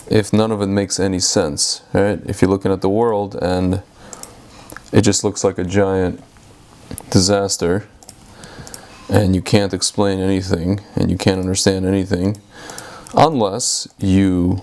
if none of it makes any sense, right? If you're looking at the world and it just looks like a giant disaster, and you can't explain anything, and you can't understand anything, unless you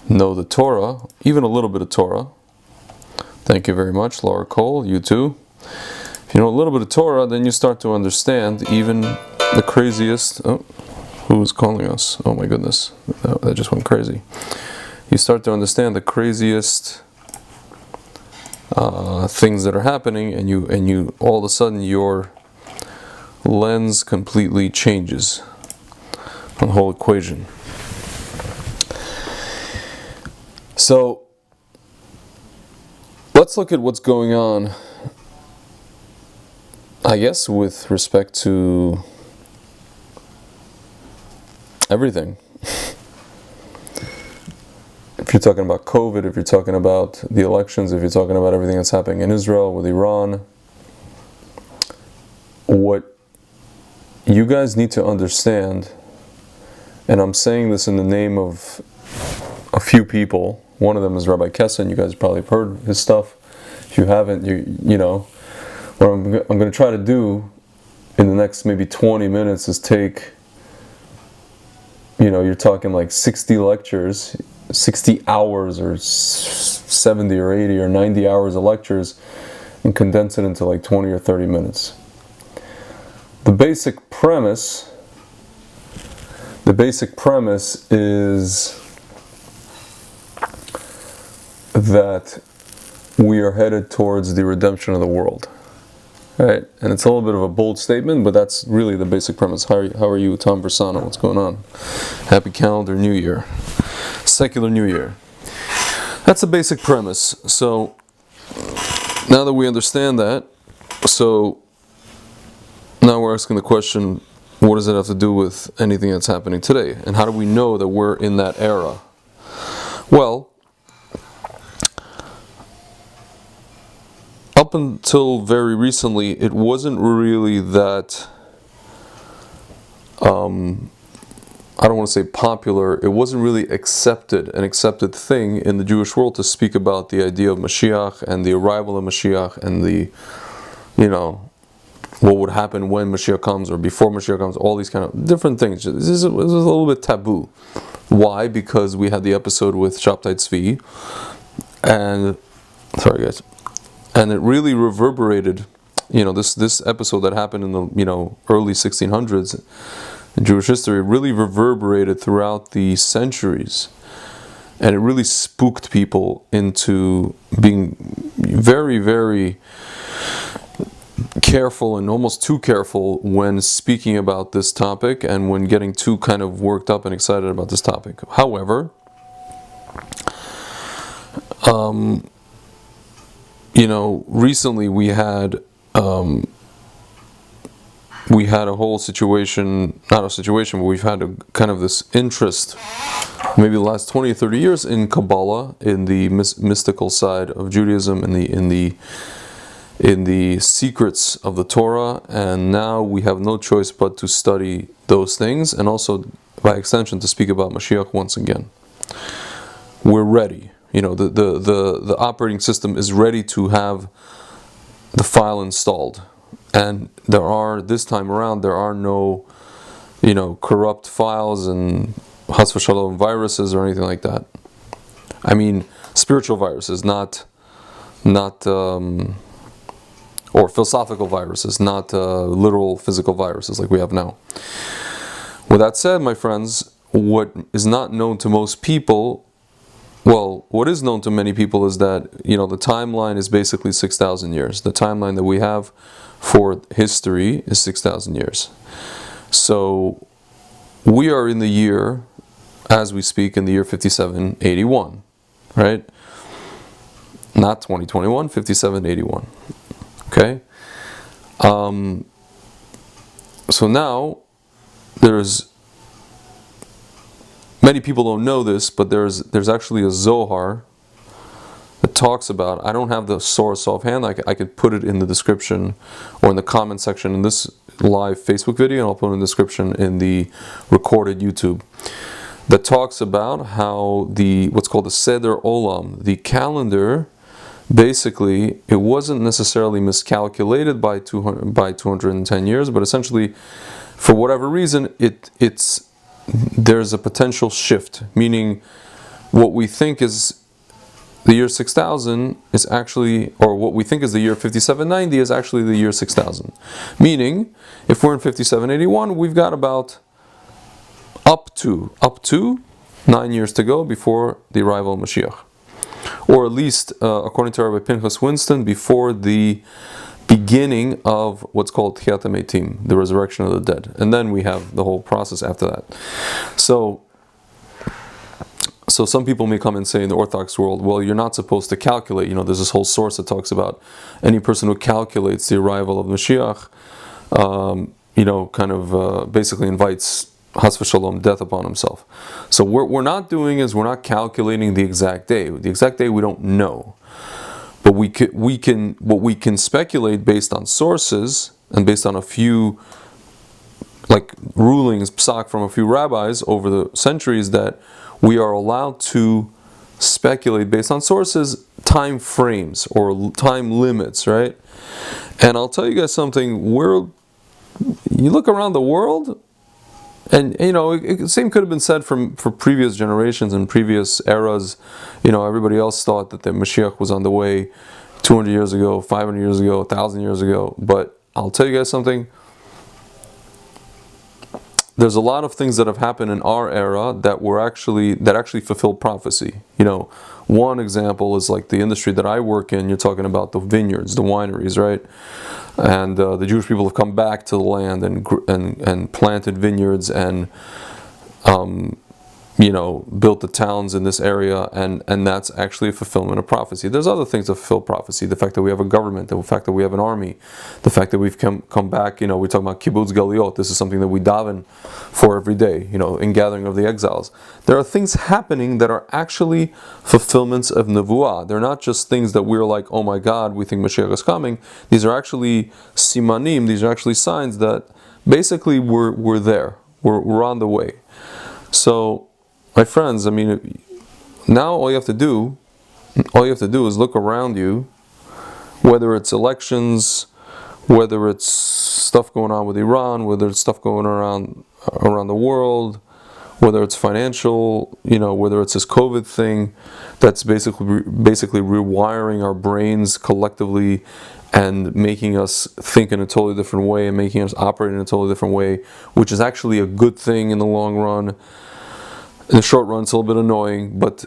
know the Torah, even a little bit of Torah. Thank you very much, Laura Cole, you too. If you know a little bit of Torah, then you start to understand even the craziest... Oh, who is calling us? Oh my goodness, that just went crazy. You start to understand the craziest things that are happening, and you all of a sudden your lens completely changes on the whole equation. So let's look at what's going on, I guess, with respect to everything. If you're talking about COVID, if you're talking about the elections, if you're talking about everything that's happening in Israel with Iran, what you guys need to understand, and I'm saying this in the name of a few people. One of them is Rabbi Kessin. You guys probably have heard his stuff. If you haven't, you know, what I'm going to try to do in the next maybe 20 minutes is take, you know, you're talking like 60 lectures, 60 hours or 70 or 80 or 90 hours of lectures, and condense it into like 20 or 30 minutes. The basic premise is that we are headed towards the redemption of the world. Right? And it's a little bit of a bold statement, but that's really the basic premise. How are you, Tom Versano? What's going on? Happy calendar New Year. Secular New Year. That's the basic premise. So, now that we understand that, so now we're asking the question, what does it have to do with anything that's happening today? And how do we know that we're in that era? Well, up until very recently, it wasn't really that, I don't want to say popular, it wasn't really an accepted thing in the Jewish world to speak about the idea of Mashiach and the arrival of Mashiach and the, you know, what would happen when Mashiach comes or before Mashiach comes, all these kind of different things. This is a little bit taboo. Why? Because we had the episode with Shabtai Tzvi, and, sorry guys, and it really reverberated, you know, this episode that happened in the, you know, early 1600s in Jewish history really reverberated throughout the centuries, and it really spooked people into being very, very careful, and almost too careful when speaking about this topic and when getting too kind of worked up and excited about this topic. However, you know, recently we had a whole situation, not a situation, but we've had a kind of this interest, maybe the last 20 or 30 years, in Kabbalah, in the mystical side of Judaism, in the secrets of the Torah, and now we have no choice but to study those things, and also, by extension, to speak about Mashiach once again. We're ready. You know, the operating system is ready to have the file installed, and this time around there are no, you know, corrupt files and Chas v'Shalom viruses or anything like that. I mean, spiritual viruses, not or philosophical viruses, not literal physical viruses like we have now. With that said, my friends, what is not known to most people, well, what is known to many people is that, you know, the timeline is basically 6,000 years. The timeline that we have for history is 6,000 years. So we are in the year, as we speak, in the year 5781, right? Not 2021, 5781. Okay? So now, there's, many people don't know this, but there's actually a Zohar that talks about, I don't have the source offhand, I could put it in the description or in the comment section in this live Facebook video, and I'll put it in the description in the recorded YouTube. that talks about how what's called the Seder Olam, the calendar, basically it wasn't necessarily miscalculated by 210 years, but essentially, for whatever reason, there's a potential shift, meaning what we think is the year 6000 is actually, or what we think is the year 5790 is actually the year 6000. Meaning, if we're in 5781, we've got about up to 9 years to go before the arrival of Mashiach. Or at least, according to Rabbi Pinchas Winston, before the beginning of what's called Tchiyat HaMeitim, the resurrection of the dead. And then we have the whole process after that. So some people may come and say in the Orthodox world, well, you're not supposed to calculate. There's this whole source that talks about any person who calculates the arrival of Mashiach, basically invites Has v'shalom, death upon himself. So what we're not doing is we're not calculating the exact day. The exact day we don't know. But what we can speculate based on sources and based on a few rulings, psak, from a few rabbis over the centuries, that we are allowed to speculate based on sources, time frames or time limits, right? And I'll tell you guys something. You look around the world, and the same could have been said for previous generations and previous eras. Everybody else thought that the Mashiach was on the way 200 years ago, 500 years ago, 1,000 years ago. But I'll tell you guys something. There's a lot of things that have happened in our era that actually fulfill prophecy. One example is like the industry that I work in. You're talking about the vineyards, the wineries, right? And the Jewish people have come back to the land and planted vineyards and built the towns in this area, and that's actually a fulfillment of prophecy. There's other things that fulfill prophecy. The fact that we have a government, the fact that we have an army, the fact that we've come back. We're talking about kibbutz galiot. This is something that we daven for every day, in gathering of the exiles. There are things happening that are actually fulfillments of nevuah. They're not just things that we're like, oh my God, we think Mashiach is coming. These are actually simanim. These are actually signs that basically we're there. We're on the way. So, my friends, now all you have to do is look around you, whether it's elections, whether it's stuff going on with Iran, whether it's stuff going around the world, whether it's financial, whether it's this COVID thing that's basically rewiring our brains collectively and making us think in a totally different way and making us operate in a totally different way, which is actually a good thing in the long run. In the short run, it's a little bit annoying, but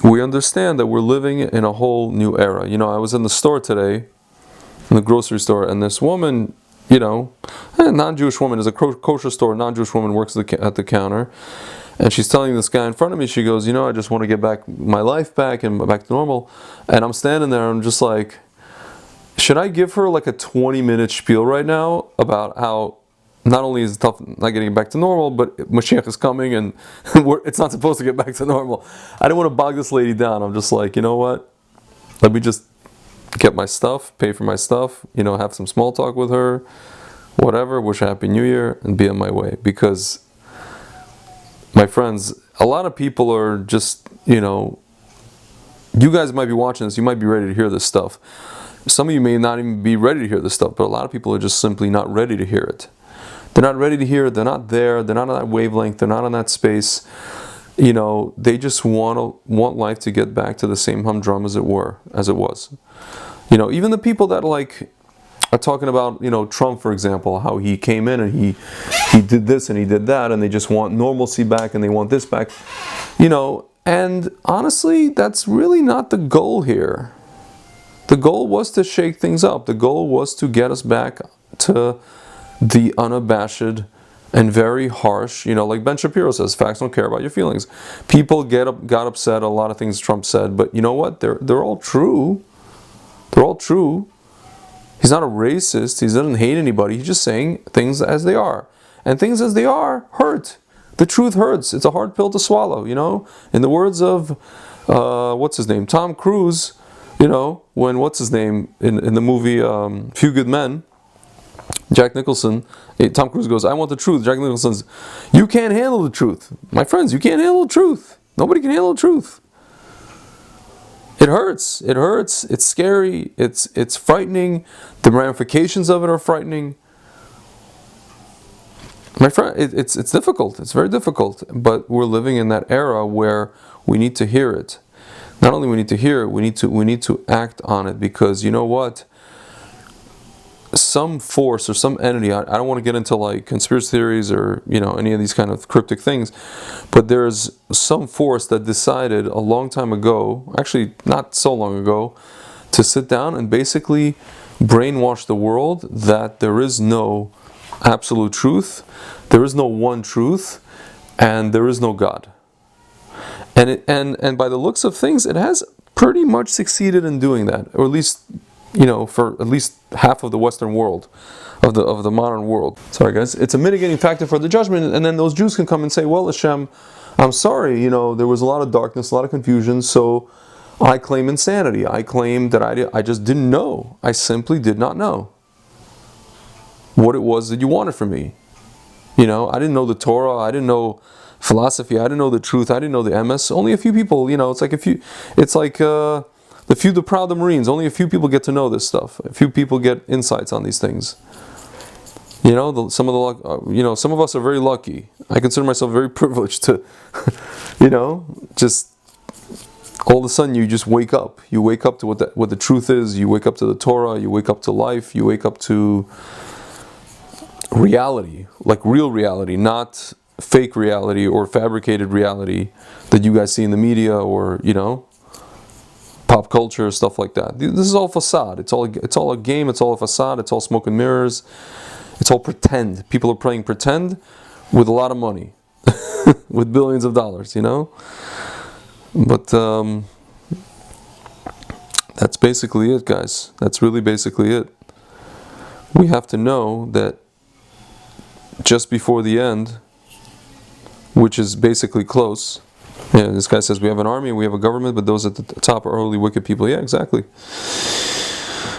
we understand that we're living in a whole new era. I was in the store today, in the grocery store, and this woman, a non-Jewish woman, is a kosher store, non-Jewish woman works at the counter, and she's telling this guy in front of me, she goes, I just want to get my life back and back to normal. And I'm standing there, and I'm just like, should I give her like a 20-minute spiel right now about how not only is it tough not getting back to normal, but Mashiach is coming and it's not supposed to get back to normal. I didn't want to bog this lady down. I'm just like, you know what? Let me just get my stuff, pay for my stuff, have some small talk with her, whatever, wish a Happy New Year, and be on my way. Because, my friends, a lot of people are just, you guys might be watching this, you might be ready to hear this stuff. Some of you may not even be ready to hear this stuff, but a lot of people are just simply not ready to hear it. They're not ready to hear it. They're not there. They're not on that wavelength. They're not on that space. They just want life to get back to the same humdrum as it was. Even the people that are talking about, Trump, for example, how he came in and he did this and he did that, and they just want normalcy back and they want this back. And honestly, that's really not the goal here. The goal was to shake things up. The goal was to get us back to the unabashed and very harsh, like Ben Shapiro says, facts don't care about your feelings. People got upset, a lot of things Trump said, but you know what? They're all true. They're all true. He's not a racist. He doesn't hate anybody. He's just saying things as they are. And things as they are hurt. The truth hurts. It's a hard pill to swallow, In the words of, what's his name? Tom Cruise, when, what's his name? In the movie Few Good Men, Jack Nicholson, Tom Cruise goes, I want the truth. Jack Nicholson's, you can't handle the truth. My friends, you can't handle the truth. Nobody can handle the truth. It hurts. It hurts. It's scary. It's frightening. The ramifications of it are frightening. My friend, it's difficult. It's very difficult. But we're living in that era where we need to hear it. Not only we need to hear it, we need to act on it, because you know what? Some force or some entity, I don't want to get into like conspiracy theories or any of these kind of cryptic things, but there's some force that decided a long time ago, actually not so long ago, to sit down and basically brainwash the world that there is no absolute truth, there is no one truth, and there is no God. And by the looks of things, it has pretty much succeeded in doing that, or at least for at least half of the Western world, of the modern world. Sorry guys, it's a mitigating factor for the judgment, and then those Jews can come and say, well, Hashem, I'm sorry, there was a lot of darkness, a lot of confusion, so I claim insanity. I claim that I just didn't know. I simply did not know what it was that you wanted from me. I didn't know the Torah, I didn't know philosophy, I didn't know the truth, I didn't know the emes. Only a few people, it's like the proud, the Marines, only a few people get to know this stuff. A few people get insights on these things. Some of us are very lucky. I consider myself very privileged to, just all of a sudden you just wake up. You wake up to what the truth is. You wake up to the Torah. You wake up to life. You wake up to reality, like real reality, not fake reality or fabricated reality that you guys see in the media or pop culture, stuff like that. This is all facade. It's all a game. It's all a facade. It's all smoke and mirrors. It's all pretend. People are playing pretend with a lot of money, with billions of dollars. But that's basically it, guys. That's really basically it. We have to know that just before the end, which is basically close. Yeah, this guy says we have an army and we have a government, but those at the top are only wicked people. Yeah, exactly.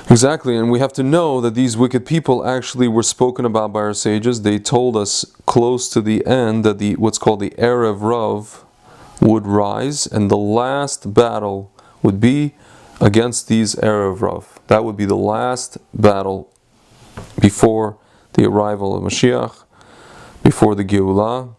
Exactly, and we have to know that these wicked people actually were spoken about by our sages. They told us close to the end that what's called the Erev Rav would rise, and the last battle would be against these Erev Rav. That would be the last battle before the arrival of Mashiach, before the Geulah.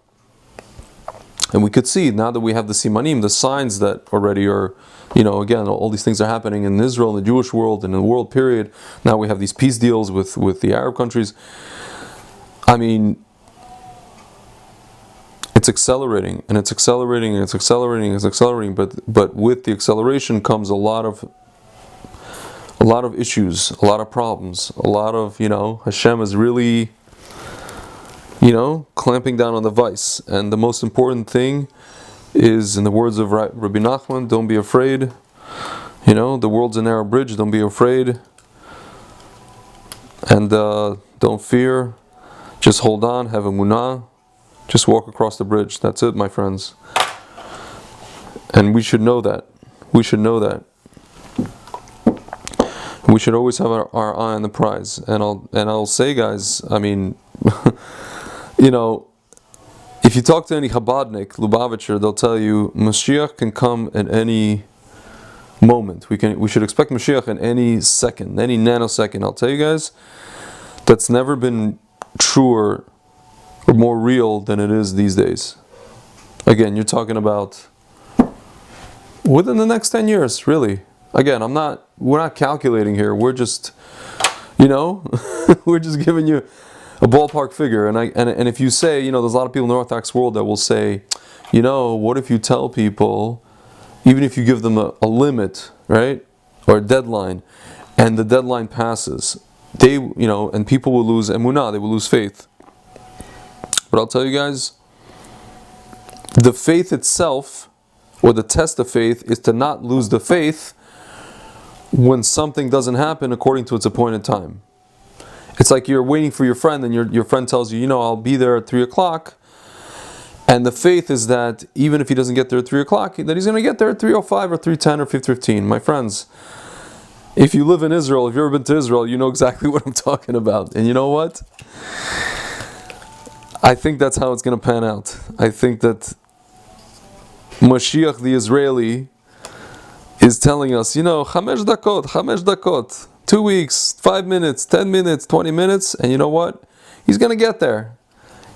And we could see, now that we have the Simanim, the signs that already are, again, all these things are happening in Israel, in the Jewish world, and in the world period. Now we have these peace deals with the Arab countries. I mean, it's accelerating, and it's accelerating, and it's accelerating, and it's accelerating, but with the acceleration comes a lot of issues, a lot of problems, a lot of, Hashem is really clamping down on the vice. And the most important thing is, in the words of Rabbi Nachman, don't be afraid. The world's a narrow bridge, don't be afraid. And don't fear. Just hold on, have emunah. Just walk across the bridge. That's it, my friends. And we should know that. We should know that. We should always have our eye on the prize. And I'll say, guys, I mean, if you talk to any Chabadnik, Lubavitcher, they'll tell you Mashiach can come at any moment. We should expect Mashiach in any second, any nanosecond. I'll tell you guys, that's never been truer or more real than it is these days. Again, you're talking about within the next 10 years, really. Again, we're not calculating here. We're just, we're just giving you a ballpark figure. And if you say, there's a lot of people in the Orthodox world that will say, what if you tell people, even if you give them a limit, right, or a deadline, and the deadline passes, they, and people will lose emunah, they will lose faith. But I'll tell you guys, the faith itself, or the test of faith, is to not lose the faith when something doesn't happen according to its appointed time. It's like you're waiting for your friend, and your friend tells you, I'll be there at 3 o'clock. And the faith is that even if he doesn't get there at 3 o'clock, that he's going to get there at 3:05 or 3:10 or 3:15. My friends, If you live in Israel, if you've ever been to Israel, you know exactly what I'm talking about. And you know what? I think that's how it's going to pan out. I think that Mashiach the Israeli is telling us, Chamesh dakot, 2 weeks, 5 minutes, 10 minutes, 20 minutes, and you know what? He's going to get there.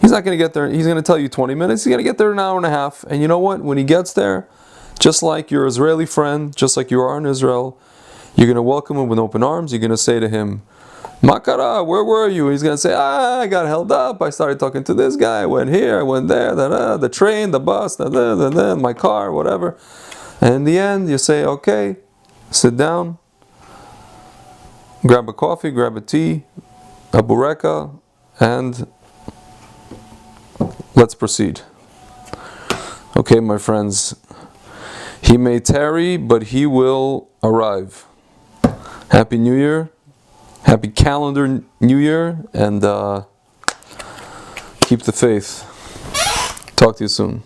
He's not going to get there, he's going to tell you 20 minutes, he's going to get there in an hour and a half, and you know what? When he gets there, just like your Israeli friend, just like you are in Israel, you're going to welcome him with open arms, you're going to say to him, Makara, where were you? He's going to say, I got held up, I started talking to this guy, I went here, I went there, the train, the bus, my car, whatever. And in the end, you say, okay, sit down, grab a coffee, grab a tea, a bureka, and let's proceed. Okay, my friends, he may tarry, but he will arrive. Happy New Year, happy calendar New Year, and keep the faith. Talk to you soon.